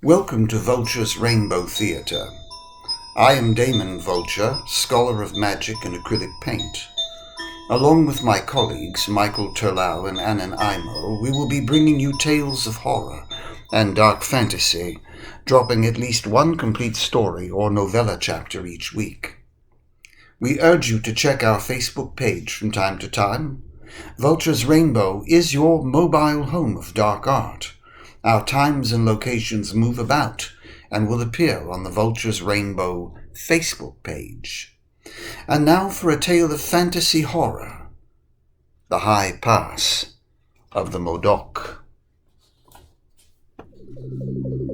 Welcome to Vulture's Rainbow Theatre. I am Damon Vulture, scholar of magic and acrylic paint. Along with my colleagues Michael Terlau and Annan Imo, we will be bringing you tales of horror and dark fantasy, dropping at least one complete story or novella chapter each week. We urge you to check our Facebook page from time to time. Vulture's Rainbow is your mobile home of dark art. Our times and locations move about and will appear on the Vulture's Rainbow Facebook page. And now for a tale of fantasy horror, The High Pass of the Modocc.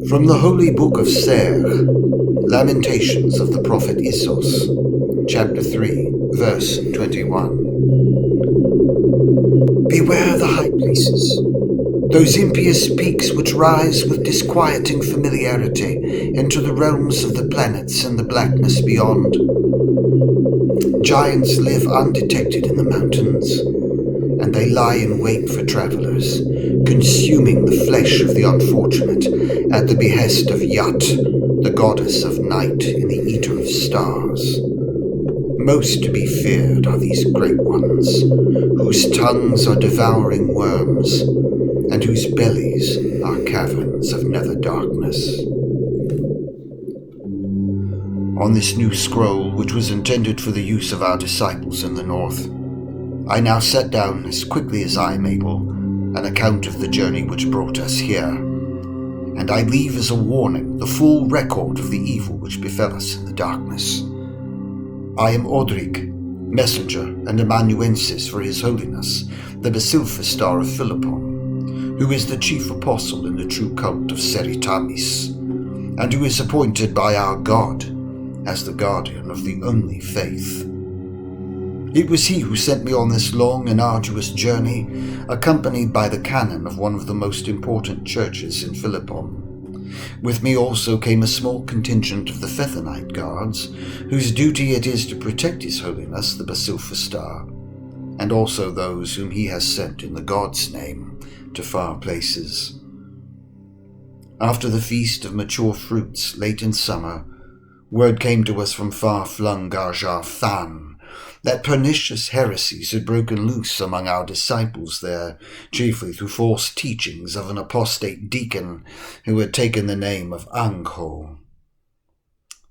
From the Holy Book of Ser, Lamentations of the Prophet Issos, Chapter 3, Verse 21. Beware the high places, those impious peaks which rise with disquieting familiarity into the realms of the planets and the blackness beyond. Giants live undetected in the mountains, and they lie in wait for travelers, consuming the flesh of the unfortunate at the behest of Yat, the goddess of night and the eater of stars. Most to be feared are these great ones, whose tongues are devouring worms, and whose bellies are caverns of nether darkness. On this new scroll, which was intended for the use of our disciples in the north, I now set down as quickly as I am able an account of the journey which brought us here, and I leave as a warning the full record of the evil which befell us in the darkness. I am Odric, messenger and amanuensis for His Holiness, the Basilphastar of Philippon, who is the chief apostle in the true cult of Seritamis, and who is appointed by our God as the guardian of the only faith. It was he who sent me on this long and arduous journey, accompanied by the canon of one of the most important churches in Philippon. With me also came a small contingent of the Fethonite guards, whose duty it is to protect His Holiness the Basilphastar, and also those whom he has sent in the God's name to far places. After the feast of mature fruits late in summer, word came to us from far-flung Garjar Than that pernicious heresies had broken loose among our disciples there, chiefly through false teachings of an apostate deacon who had taken the name of Angho.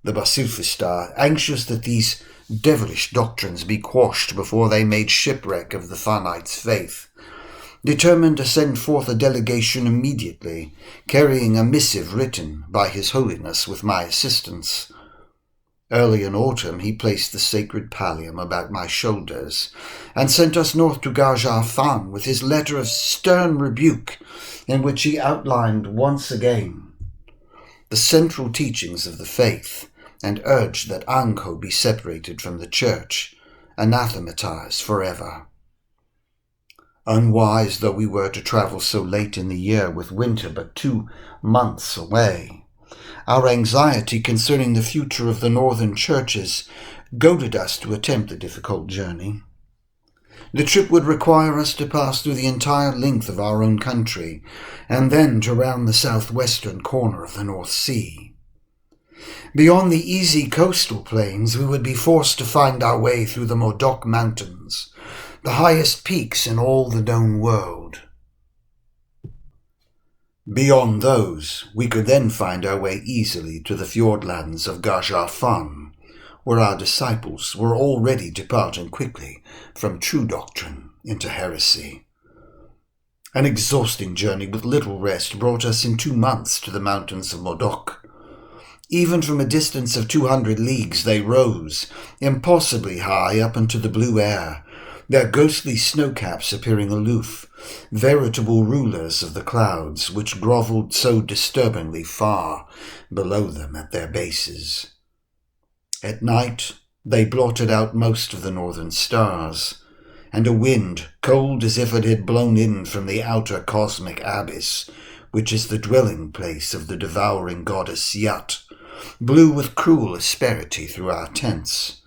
The Basilphastar, anxious that these devilish doctrines be quashed before they made shipwreck of the Thanites' faith, determined to send forth a delegation immediately, carrying a missive written by His Holiness with my assistance. Early in autumn he placed the sacred pallium about my shoulders, and sent us north to Garjar Than with his letter of stern rebuke, in which he outlined once again the central teachings of the faith, and urged that Angho be separated from the church, anathematized forever. Unwise though we were to travel so late in the year with winter but 2 months away, our anxiety concerning the future of the northern churches goaded us to attempt the difficult journey. The trip would require us to pass through the entire length of our own country, and then to round the southwestern corner of the North Sea. Beyond the easy coastal plains, we would be forced to find our way through the Modocc Mountains, the highest peaks in all the known world. Beyond those, we could then find our way easily to the fjordlands of Garjar Than, where our disciples were already departing quickly from true doctrine into heresy. An exhausting journey with little rest brought us in 2 months to the mountains of Modocc. Even from a distance of 200 leagues they rose, impossibly high up into the blue air, their ghostly snowcaps appearing aloof, veritable rulers of the clouds which grovelled so disturbingly far below them at their bases. At night they blotted out most of the northern stars, and a wind, cold as if it had blown in from the outer cosmic abyss, which is the dwelling place of the devouring goddess Yat, blew with cruel asperity through our tents.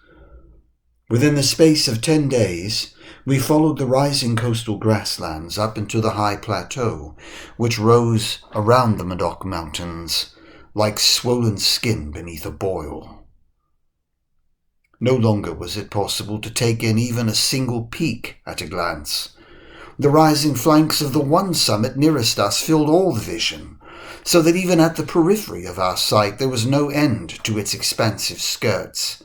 Within the space of 10 days, we followed the rising coastal grasslands up into the high plateau, which rose around the Modocc Mountains, like swollen skin beneath a boil. No longer was it possible to take in even a single peak at a glance. The rising flanks of the one summit nearest us filled all the vision, so that even at the periphery of our sight there was no end to its expansive skirts.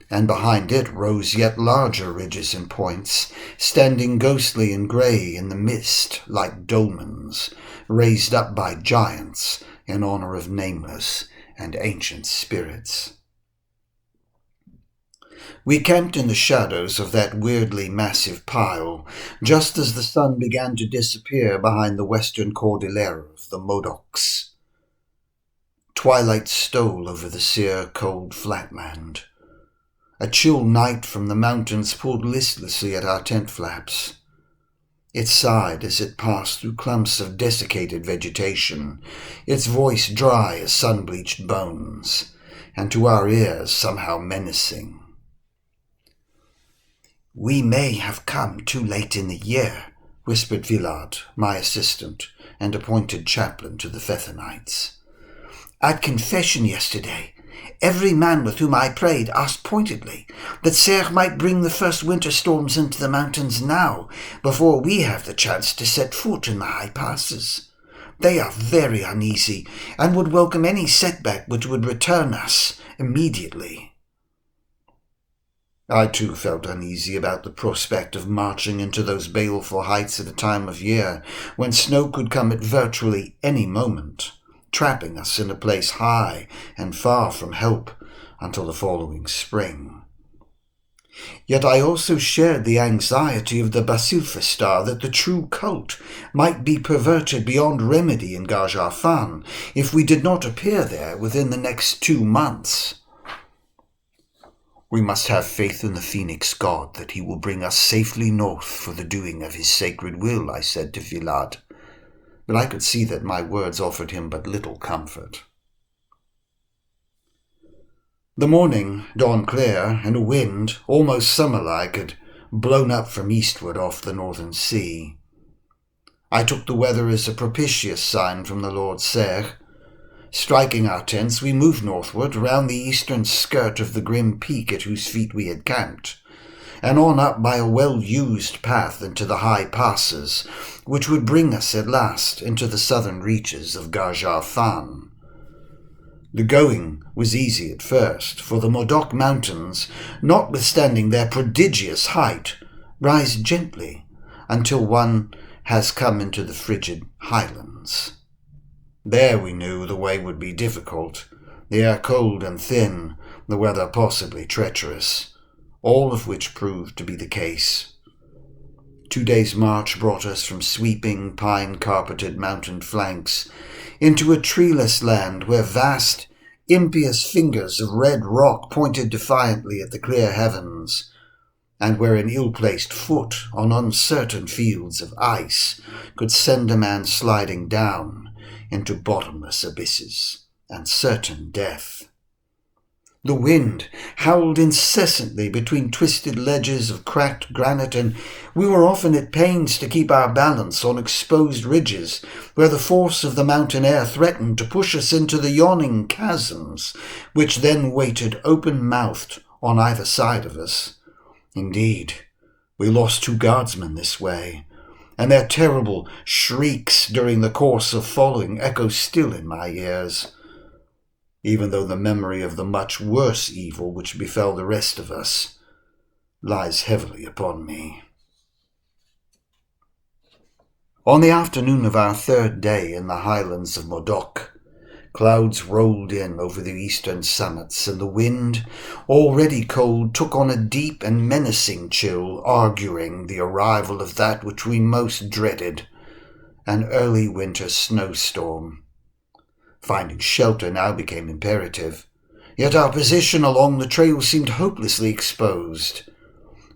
And behind it rose yet larger ridges and points, standing ghostly and grey in the mist like dolmens, raised up by giants in honour of nameless and ancient spirits. We camped in the shadows of that weirdly massive pile, just as the sun began to disappear behind the western cordillera of the Modoccs. Twilight stole over the sere, cold flatland. A chill night from the mountains pulled listlessly at our tent flaps. It sighed as it passed through clumps of desiccated vegetation, its voice dry as sun-bleached bones, and to our ears somehow menacing. "We may have come too late in the year," whispered Villard, my assistant and appointed chaplain to the Fethonites. "At confession yesterday, every man with whom I prayed asked pointedly that Serre might bring the first winter storms into the mountains now, before we have the chance to set foot in the high passes. They are very uneasy, and would welcome any setback which would return us immediately." I too felt uneasy about the prospect of marching into those baleful heights at a time of year when snow could come at virtually any moment, trapping us in a place high and far from help until the following spring. Yet I also shared the anxiety of the Basilfistar that the true cult might be perverted beyond remedy in Gajarfan if we did not appear there within the next 2 months. "We must have faith in the Phoenix God that he will bring us safely north for the doing of his sacred will," I said to Villard, but I could see that my words offered him but little comfort. The morning dawned clear, and a wind, almost summer-like, had blown up from eastward off the northern sea. I took the weather as a propitious sign from the Lord Serre. Striking our tents, we moved northward around the eastern skirt of the grim peak at whose feet we had camped, and on up by a well-used path into the high passes, which would bring us at last into the southern reaches of Gajarfan. The going was easy at first, for the Modocc mountains, notwithstanding their prodigious height, rise gently until one has come into the frigid highlands. There we knew the way would be difficult, the air cold and thin, the weather possibly treacherous, all of which proved to be the case. 2 days' march brought us from sweeping, pine-carpeted mountain flanks into a treeless land where vast, impious fingers of red rock pointed defiantly at the clear heavens, and where an ill-placed foot on uncertain fields of ice could send a man sliding down into bottomless abysses and certain death. The wind howled incessantly between twisted ledges of cracked granite, and we were often at pains to keep our balance on exposed ridges where the force of the mountain air threatened to push us into the yawning chasms, which then waited open-mouthed on either side of us. Indeed, we lost 2 guardsmen this way, and their terrible shrieks during the course of following echo still in my ears, even though the memory of the much worse evil which befell the rest of us lies heavily upon me. On the afternoon of our 3rd day in the highlands of Modocc, clouds rolled in over the eastern summits, and the wind, already cold, took on a deep and menacing chill, arguing the arrival of that which we most dreaded, an early winter snowstorm. Finding shelter now became imperative, yet our position along the trail seemed hopelessly exposed.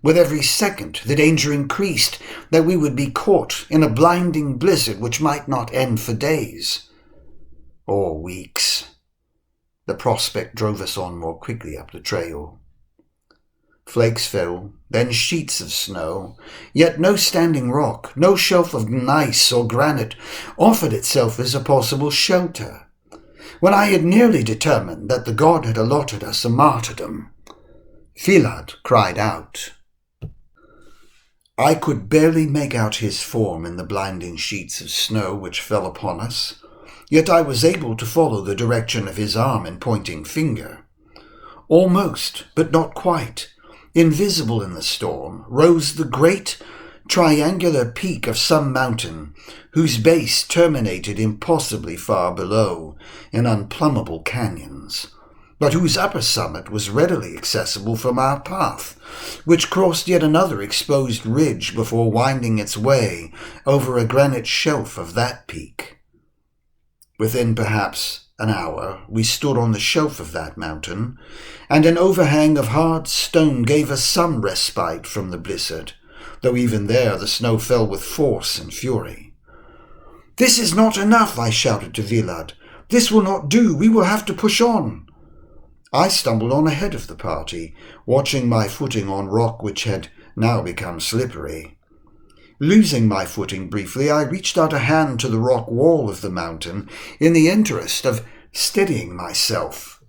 With every second, the danger increased that we would be caught in a blinding blizzard which might not end for days or weeks. The prospect drove us on more quickly up the trail. Flakes fell, then sheets of snow, yet no standing rock, no shelf of gneiss or granite offered itself as a possible shelter. When I had nearly determined that the god had allotted us a martyrdom, Filad cried out. I could barely make out his form in the blinding sheets of snow which fell upon us, yet I was able to follow the direction of his arm and pointing finger. Almost, but not quite, invisible in the storm, rose the great triangular peak of some mountain, whose base terminated impossibly far below in unplumbable canyons, but whose upper summit was readily accessible from our path, which crossed yet another exposed ridge before winding its way over a granite shelf of that peak. Within perhaps an hour we stood on the shelf of that mountain, and an overhang of hard stone gave us some respite from the blizzard, though even there the snow fell with force and fury. "This is not enough," I shouted to Vilad. "This will not do. We will have to push on." I stumbled on ahead of the party, watching my footing on rock which had now become slippery. Losing my footing briefly, I reached out a hand to the rock wall of the mountain in the interest of steadying myself.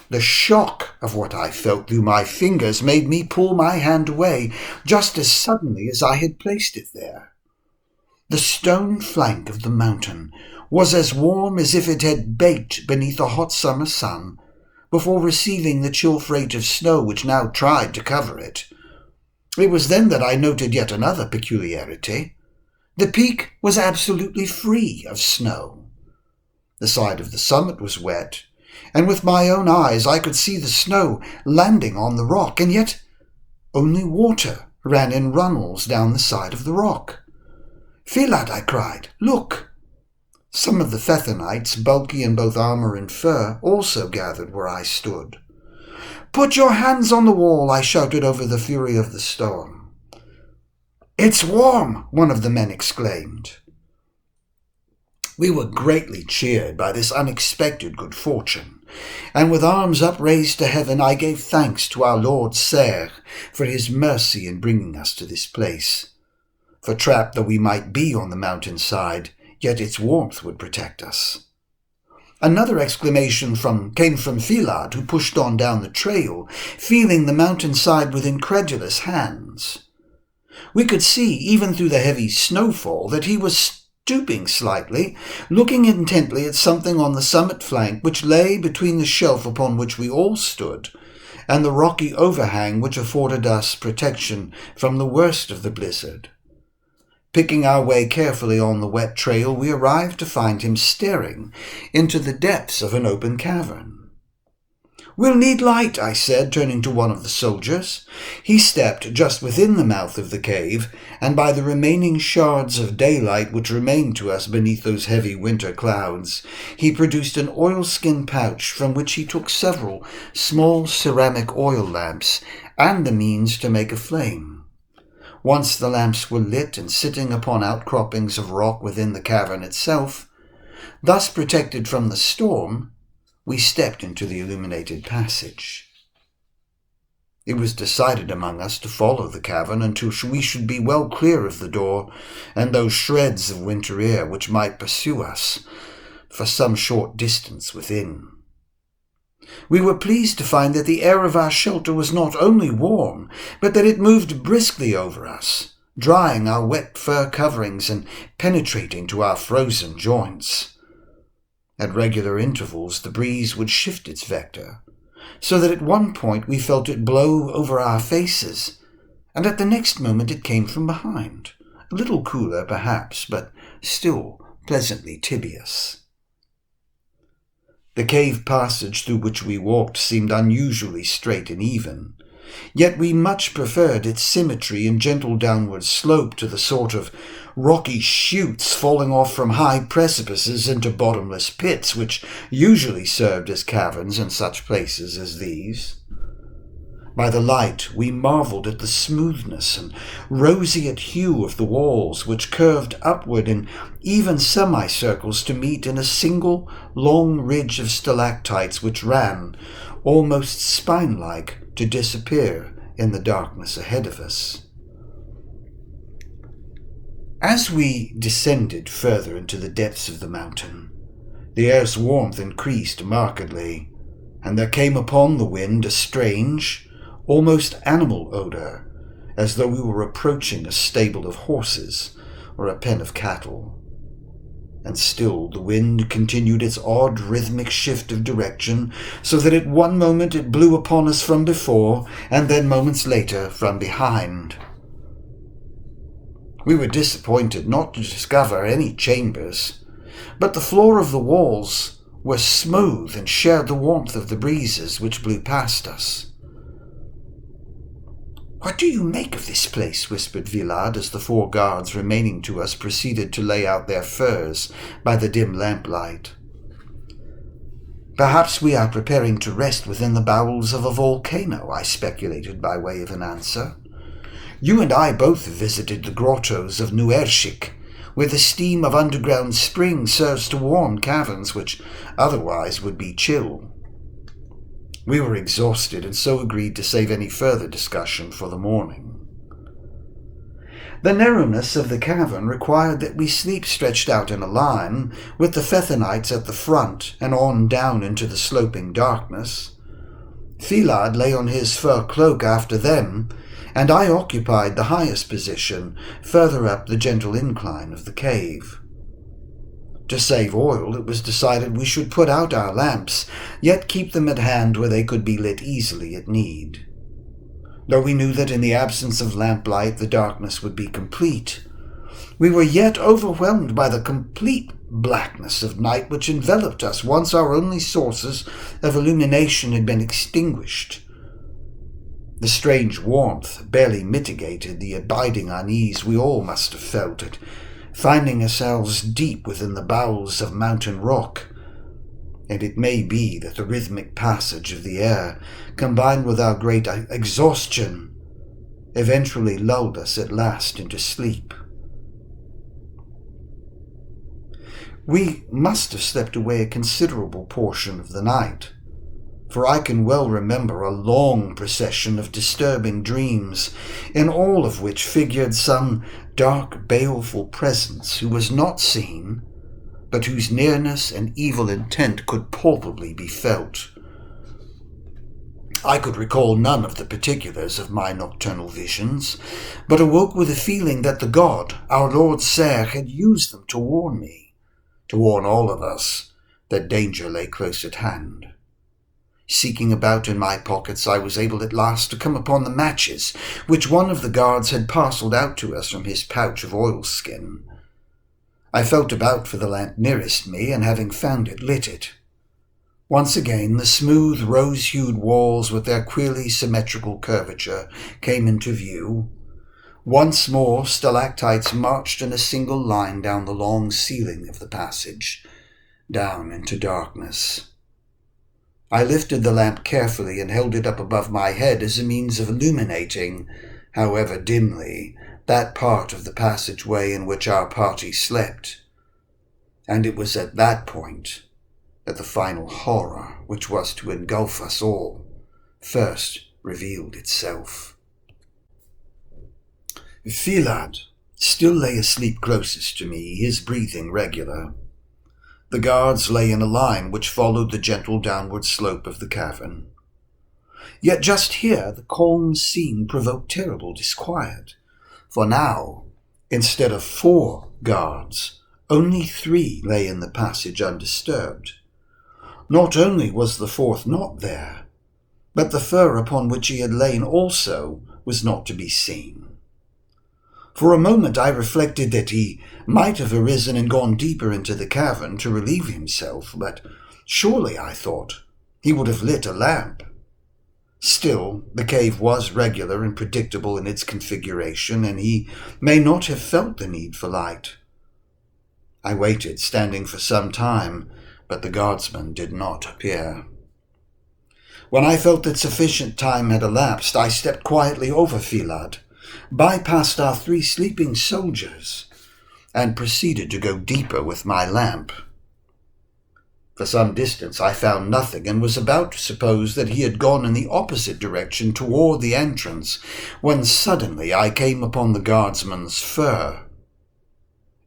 The shock of what I felt through my fingers made me pull my hand away just as suddenly as I had placed it there. The stone flank of the mountain was as warm as if it had baked beneath a hot summer sun before receiving the chill freight of snow which now tried to cover it. It was then that I noted yet another peculiarity. The peak was absolutely free of snow. The side of the summit was wet, and with my own eyes I could see the snow landing on the rock, and yet only water ran in runnels down the side of the rock. "Filad," I cried, "look!" Some of the Fethonites, bulky in both armour and fur, also gathered where I stood. "Put your hands on the wall," I shouted over the fury of the storm. "It's warm," one of the men exclaimed. We were greatly cheered by this unexpected good fortune, and with arms upraised to heaven I gave thanks to our Lord Ser for his mercy in bringing us to this place. For trapped though we might be on the mountainside, yet its warmth would protect us. Another exclamation came from Filad, who pushed on down the trail, feeling the mountainside with incredulous hands. We could see, even through the heavy snowfall, that he was stooping slightly, looking intently at something on the summit flank which lay between the shelf upon which we all stood and the rocky overhang which afforded us protection from the worst of the blizzard. Picking our way carefully on the wet trail, we arrived to find him staring into the depths of an open cavern. "We'll need light," I said, turning to one of the soldiers. He stepped just within the mouth of the cave, and by the remaining shards of daylight which remained to us beneath those heavy winter clouds, he produced an oilskin pouch from which he took several small ceramic oil lamps and the means to make a flame. Once the lamps were lit and sitting upon outcroppings of rock within the cavern itself, thus protected from the storm, we stepped into the illuminated passage. It was decided among us to follow the cavern until we should be well clear of the door and those shreds of winter air which might pursue us for some short distance within. We were pleased to find that the air of our shelter was not only warm, but that it moved briskly over us, drying our wet fur coverings and penetrating to our frozen joints. At regular intervals the breeze would shift its vector, so that at one point we felt it blow over our faces, and at the next moment it came from behind, a little cooler perhaps, but still pleasantly tibious. The cave passage through which we walked seemed unusually straight and even, yet we much preferred its symmetry and gentle downward slope to the sort of rocky chutes falling off from high precipices into bottomless pits which usually served as caverns in such places as these. By the light we marvelled at the smoothness and roseate hue of the walls, which curved upward in even semicircles to meet in a single long ridge of stalactites which ran, almost spine-like, to disappear in the darkness ahead of us. As we descended further into the depths of the mountain, The air's warmth increased markedly, and there came upon the wind a strange, almost animal odor, as though we were approaching a stable of horses or a pen of cattle. And still the wind continued its odd rhythmic shift of direction, so that at one moment it blew upon us from before, and then moments later from behind. We were disappointed not to discover any chambers, but the floor of the walls was smooth and shared the warmth of the breezes which blew past us. "What do you make of this place?" whispered Villard as the 4 guards remaining to us proceeded to lay out their furs by the dim lamplight. "Perhaps we are preparing to rest within the bowels of a volcano," I speculated by way of an answer. "You and I both visited the grottos of Nuershik, where the steam of underground springs serves to warm caverns which otherwise would be chill." We were exhausted and so agreed to save any further discussion for the morning. The narrowness of the cavern required that we sleep stretched out in a line, with the Fethonites at the front and on down into the sloping darkness. Filad lay on his fur cloak after them, and I occupied the highest position further up the gentle incline of the cave. To save oil, it was decided we should put out our lamps, yet keep them at hand where they could be lit easily at need. Though we knew that in the absence of lamplight the darkness would be complete, we were yet overwhelmed by the complete blackness of night which enveloped us once our only sources of illumination had been extinguished. The strange warmth barely mitigated the abiding unease we all must have felt at finding ourselves deep within the bowels of mountain rock, and it may be that the rhythmic passage of the air, combined with our great exhaustion, eventually lulled us at last into sleep. We must have slept away a considerable portion of the night, for I can well remember a long procession of disturbing dreams, in all of which figured some dark, baleful presence who was not seen, but whose nearness and evil intent could palpably be felt. I could recall none of the particulars of my nocturnal visions, but awoke with a feeling that the god, our Lord Ser, had used them to warn me, to warn all of us, that danger lay close at hand. Seeking about in my pockets, I was able at last to come upon the matches which one of the guards had parcelled out to us from his pouch of oilskin. I felt about for the lamp nearest me, and having found it, lit it. Once again the smooth, rose-hued walls with their queerly symmetrical curvature came into view. Once more stalactites marched in a single line down the long ceiling of the passage, down into darkness. I lifted the lamp carefully and held it up above my head as a means of illuminating, however dimly, that part of the passageway in which our party slept. And it was at that point that the final horror, which was to engulf us all, first revealed itself. Filad still lay asleep closest to me, his breathing regular. The guards lay in a line which followed the gentle downward slope of the cavern. Yet just here the calm scene provoked terrible disquiet, for now, instead of 4 guards, only 3 lay in the passage undisturbed. Not only was the 4th not there, but the fur upon which he had lain also was not to be seen. For a moment I reflected that he might have arisen and gone deeper into the cavern to relieve himself, but surely, I thought, he would have lit a lamp. Still, the cave was regular and predictable in its configuration, and he may not have felt the need for light. I waited, standing for some time, but the guardsman did not appear. When I felt that sufficient time had elapsed, I stepped quietly over Filad, bypassed our 3 sleeping soldiers, and proceeded to go deeper with my lamp. For some distance I found nothing, and was about to suppose that he had gone in the opposite direction toward the entrance, when suddenly I came upon the guardsman's fur.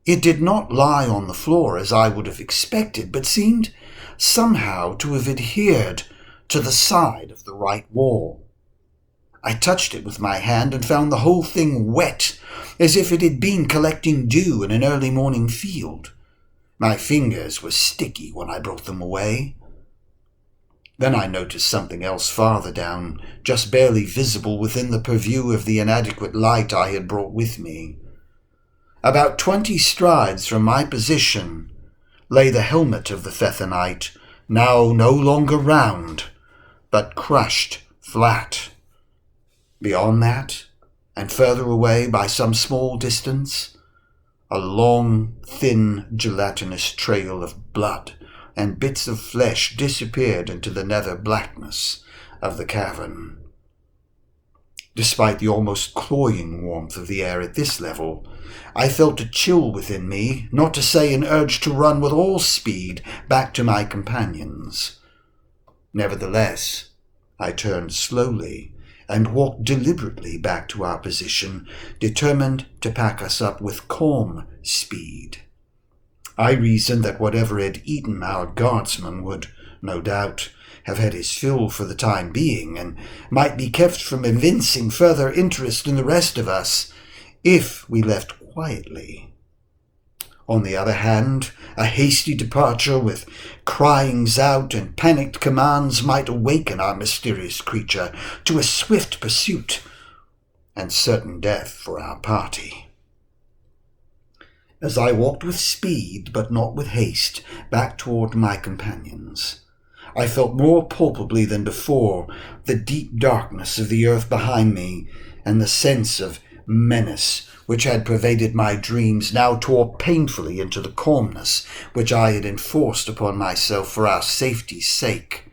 It did not lie on the floor as I would have expected, but seemed somehow to have adhered to the side of the right wall. I touched it with my hand and found the whole thing wet, as if it had been collecting dew in an early morning field. My fingers were sticky when I brought them away. Then I noticed something else farther down, just barely visible within the purview of the inadequate light I had brought with me. About 20 strides from my position lay the helmet of the Thethanite, now no longer round, but crushed flat. Beyond that, and further away by some small distance, a long, thin, gelatinous trail of blood and bits of flesh disappeared into the nether blackness of the cavern. Despite the almost cloying warmth of the air at this level, I felt a chill within me, not to say an urge to run with all speed back to my companions. Nevertheless, I turned slowly and walked deliberately back to our position, determined to pack us up with calm speed. I reasoned that whatever had eaten our guardsman would, no doubt, have had his fill for the time being, and might be kept from evincing further interest in the rest of us if we left quietly. On the other hand, a hasty departure with cryings out and panicked commands might awaken our mysterious creature to a swift pursuit and certain death for our party. As I walked with speed, but not with haste, back toward my companions, I felt more palpably than before the deep darkness of the earth behind me, and the sense of menace which had pervaded my dreams now tore painfully into the calmness which I had enforced upon myself for our safety's sake.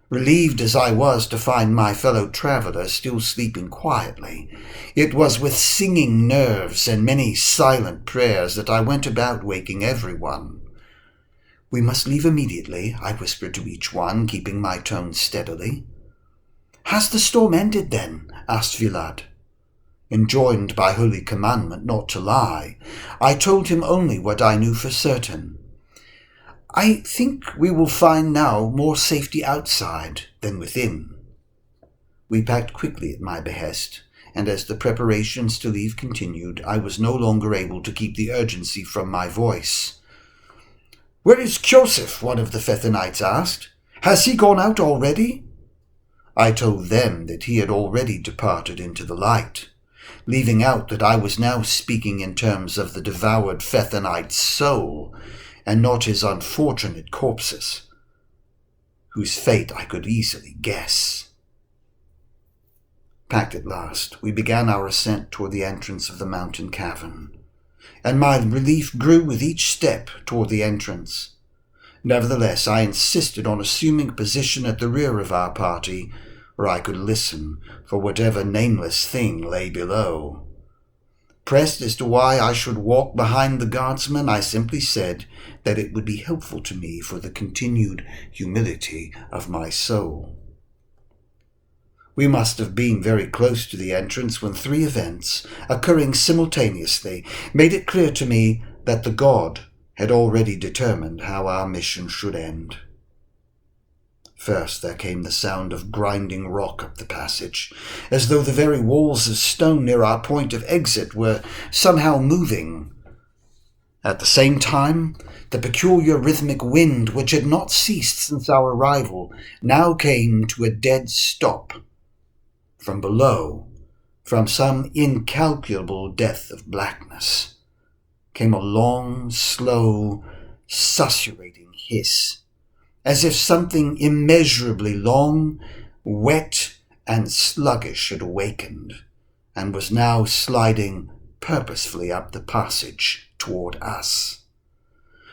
Relieved as I was to find my fellow traveller still sleeping quietly, it was with singing nerves and many silent prayers that I went about waking everyone. "We must leave immediately," I whispered to each one, keeping my tone steadily. "Has the storm ended, then?" asked Vilad. Enjoined by holy commandment not to lie, I told him only what I knew for certain. "I think we will find now more safety outside than within." We packed quickly at my behest, and as the preparations to leave continued, I was no longer able to keep the urgency from my voice. "Where is Joseph?" one of the Thethanites asked. "Has he gone out already?" I told them that he had already departed into the light, leaving out that I was now speaking in terms of the devoured Thethanite's soul, and not his unfortunate corpses, whose fate I could easily guess. Packed at last, we began our ascent toward the entrance of the mountain cavern, and my relief grew with each step toward the entrance. Nevertheless, I insisted on assuming a position at the rear of our party, where I could listen for whatever nameless thing lay below. Pressed as to why I should walk behind the guardsman, I simply said that it would be helpful to me for the continued humility of my soul. We must have been very close to the entrance when 3 events, occurring simultaneously, made it clear to me that the god had already determined how our mission should end. First there came the sound of grinding rock up the passage, as though the very walls of stone near our point of exit were somehow moving. At the same time, the peculiar rhythmic wind, which had not ceased since our arrival, now came to a dead stop. From below, from some incalculable depth of blackness, came a long, slow, susurrating hiss, as if something immeasurably long, wet, and sluggish had awakened, and was now sliding purposefully up the passage toward us.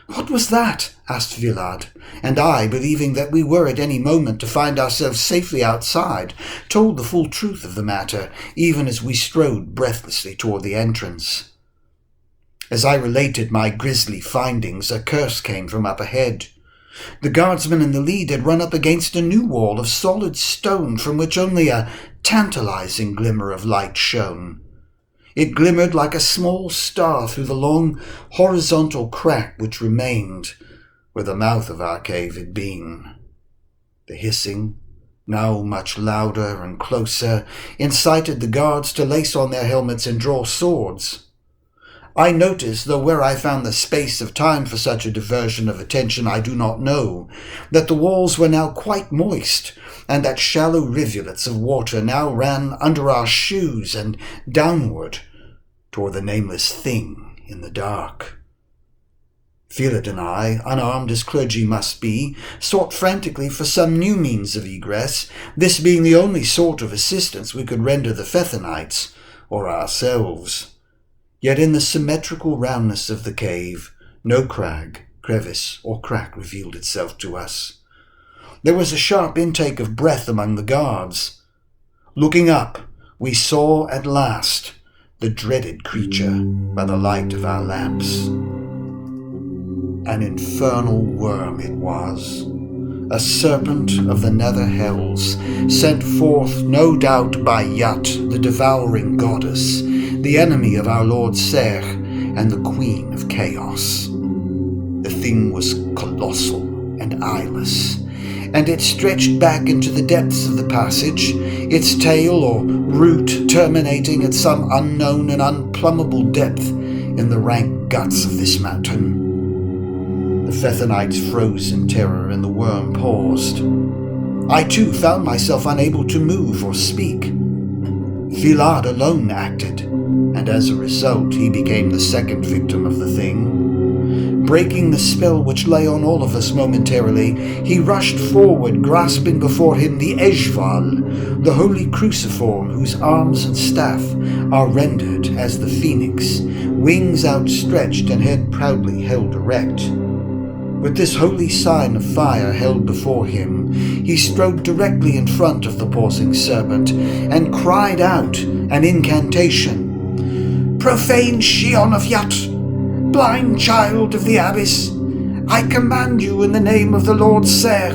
"What was that?" asked Vilad, and I, believing that we were at any moment to find ourselves safely outside, told the full truth of the matter, even as we strode breathlessly toward the entrance. As I related my grisly findings, a curse came from up ahead. The guardsman in the lead had run up against a new wall of solid stone from which only a tantalizing glimmer of light shone. It glimmered like a small star through the long horizontal crack which remained where the mouth of our cave had been. The hissing, now much louder and closer, incited the guards to lace on their helmets and draw swords. I noticed, though where I found the space of time for such a diversion of attention I do not know, that the walls were now quite moist, and that shallow rivulets of water now ran under our shoes and downward toward the nameless thing in the dark. Felad and I, unarmed as clergy must be, sought frantically for some new means of egress, this being the only sort of assistance we could render the Fethonites, or ourselves. Yet in the symmetrical roundness of the cave, no crag, crevice, or crack revealed itself to us. There was a sharp intake of breath among the guards. Looking up, we saw at last the dreaded creature by the light of our lamps. An infernal worm it was, a serpent of the nether hells, sent forth no doubt by Yat, the devouring goddess, the enemy of our Lord Ser and the Queen of Chaos. The thing was colossal and eyeless, and it stretched back into the depths of the passage, its tail or root terminating at some unknown and unplumbable depth in the rank guts of this mountain. The Fethonites froze in terror, and the worm paused. I too found myself unable to move or speak. Felad alone acted, and as a result he became the second victim of the thing. Breaking the spell which lay on all of us momentarily, he rushed forward, grasping before him the Eshval, the holy cruciform whose arms and staff are rendered as the phoenix, wings outstretched and head proudly held erect. With this holy sign of fire held before him, he strode directly in front of the pausing serpent and cried out an incantation. "Profane Shion of Yat, blind child of the abyss, I command you in the name of the Lord Ser,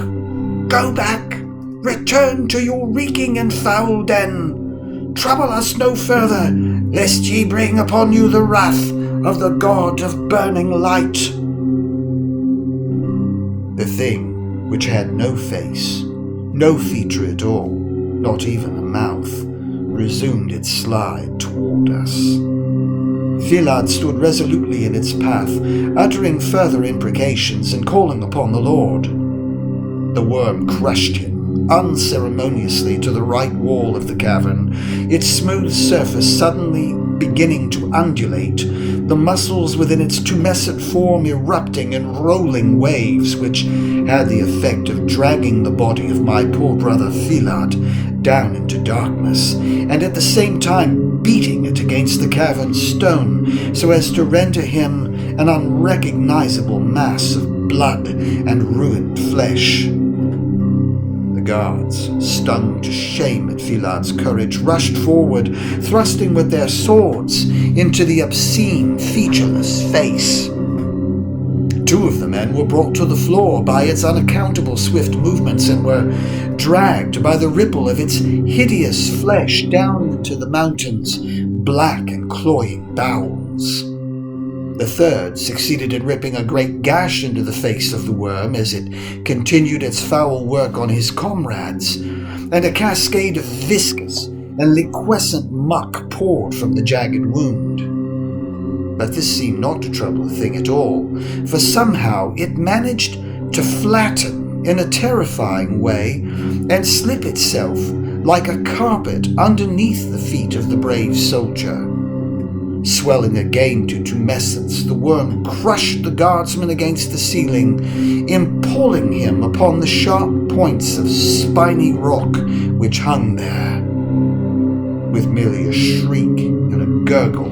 go back, return to your reeking and foul den. Trouble us no further, lest ye bring upon you the wrath of the God of burning light." The thing, which had no face, no feature at all, not even a mouth, resumed its slide toward us. Felad stood resolutely in its path, uttering further imprecations and calling upon the Lord. The worm crushed him unceremoniously to the right wall of the cavern, its smooth surface suddenly beginning to undulate, the muscles within its tumescent form erupting in rolling waves which had the effect of dragging the body of my poor brother Felad down into darkness, and at the same time beating it against the cavern stone so as to render him an unrecognizable mass of blood and ruined flesh. The guards, stung to shame at Felad's courage, rushed forward, thrusting with their swords into the obscene, featureless face. Two of the men were brought to the floor by its unaccountable swift movements and were dragged by the ripple of its hideous flesh down into the mountain's black and cloying bowels. The third succeeded in ripping a great gash into the face of the worm as it continued its foul work on his comrades, and a cascade of viscous and liquescent muck poured from the jagged wound. But this seemed not to trouble the thing at all, for somehow it managed to flatten in a terrifying way and slip itself like a carpet underneath the feet of the brave soldier. Swelling again to tumescence, the worm crushed the guardsman against the ceiling, impaling him upon the sharp points of spiny rock which hung there. With merely a shriek and a gurgle,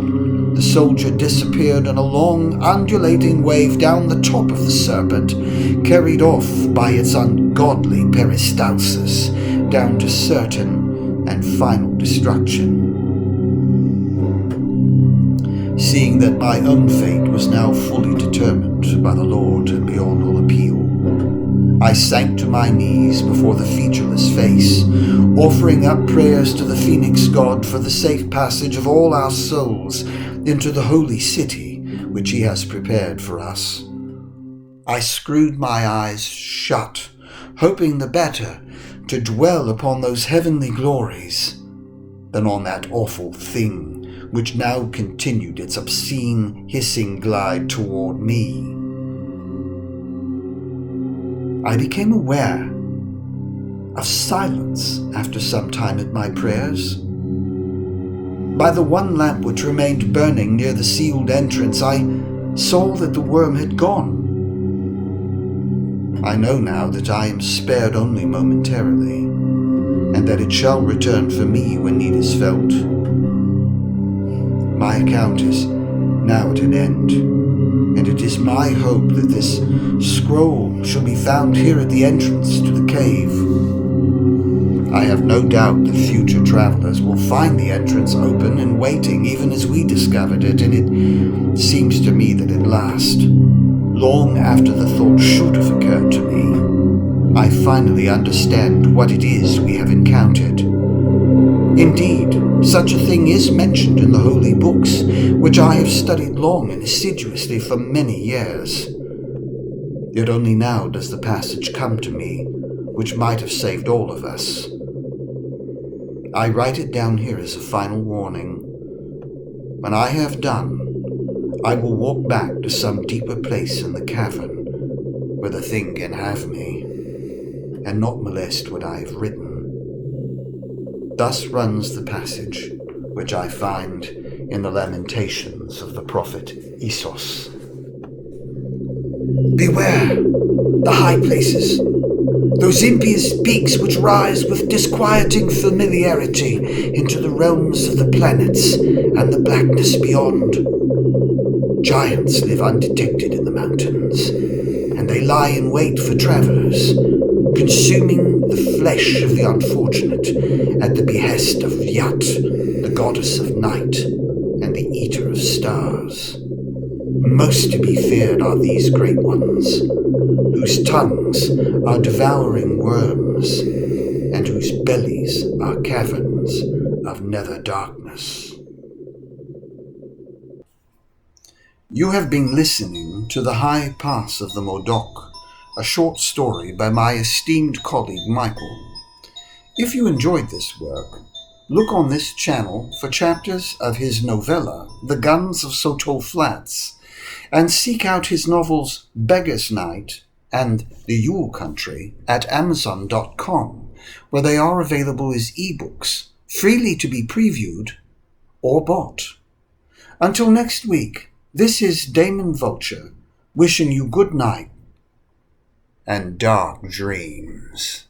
the soldier disappeared in a long, undulating wave down the top of the serpent, carried off by its ungodly peristalsis down to certain and final destruction. Seeing that my own fate was now fully determined by the Lord and beyond all appeal, I sank to my knees before the featureless face, offering up prayers to the Phoenix God for the safe passage of all our souls into the holy city which he has prepared for us. I screwed my eyes shut, hoping the better to dwell upon those heavenly glories than on that awful thing which now continued its obscene, hissing glide toward me. I became aware of silence after some time at my prayers. By the one lamp which remained burning near the sealed entrance, I saw that the worm had gone. I know now that I am spared only momentarily, and that it shall return for me when need is felt. My account is now at an end, and it is my hope that this scroll shall be found here at the entrance to the cave. I have no doubt that future travelers will find the entrance open and waiting even as we discovered it, and it seems to me that at last, long after the thought should have occurred to me, I finally understand what it is we have encountered. Indeed, such a thing is mentioned in the holy books, which I have studied long and assiduously for many years. Yet only now does the passage come to me, which might have saved all of us. I write it down here as a final warning. When I have done, I will walk back to some deeper place in the cavern where the thing can have me, and not molest what I have written. Thus runs the passage which I find in the Lamentations of the prophet Essos. Beware the high places, those impious peaks which rise with disquieting familiarity into the realms of the planets and the blackness beyond. Giants live undetected in the mountains, and they lie in wait for travelers, consuming the flesh of the unfortunate at the behest of Yat, the goddess of night and the eater of stars. Most to be feared are these great ones, whose tongues are devouring worms, and whose bellies are caverns of nether darkness. You have been listening to The High Pass of the Modocc, a short story by my esteemed colleague Michael. If you enjoyed this work, look on this channel for chapters of his novella, The Guns of Sotol Flats, and seek out his novels Beggar's Night and The Yule Country at Amazon.com, where they are available as ebooks, freely to be previewed or bought. Until next week, this is Damon Vulture, wishing you good night and dark dreams.